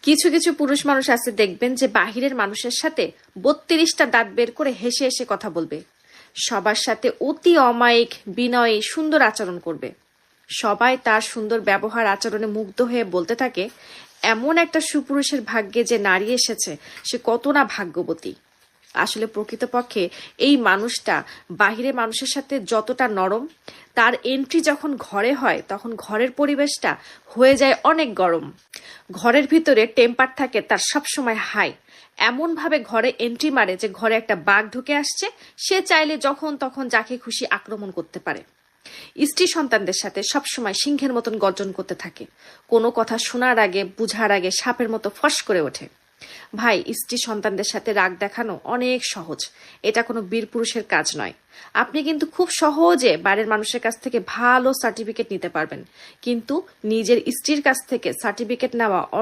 কিছু কিছু পুরুষ মানুষ আছে দেখবেন যে বাহিরের মানুষের সাথে 32টা দাঁত বের করে হেসে হেসে কথা বলবে, সবার সাথে অতি অমায়িক বিনয়ী সুন্দর আচরণ করবে। সবাই তার সুন্দর ব্যবহার আচরণে মুগ্ধ হয়ে বলতে থাকে, এমন একটা সুপুরুষের ভাগ্যে যে নারী এসেছে সে কত না ভাগ্যবতী। আসলে প্রকৃতপক্ষে এই মানুষটা বাহিরে মানুষের সাথে যতটা নরম, তার এন্ট্রি যখন ঘরে হয় তখন ঘরের পরিবেশটা হয়ে যায় অনেক গরম। ঘরের ভিতরে টেম্পার থাকে তার সবসময় হাই, এমন ভাবে ঘরে এন্ট্রি মারে যে ঘরে একটা বাঘ ঢুকে আসছে, সে চাইলে যখন তখন যাকে খুশি আক্রমণ করতে পারে। স্ত্রী সন্তানদের সাথে সবসময় সিংহের মতন গর্জন করতে থাকে, কোনো কথা শোনার আগে বুঝার আগে সাপের মতো ফস করে ওঠে। ভাই, স্ত্রী সন্তানদের সাথে রাগ দেখানো অনেক সহজ, এটা কোনো বীর পুরুষের কাজ নয়। আপনি কিন্তু খুব সহজে বাইরের মানুষের কাছ থেকে ভালো সার্টিফিকেট নিতে পারবেন, কিন্তু নিজের স্ত্রীর কাছ থেকে সার্টিফিকেট নেওয়া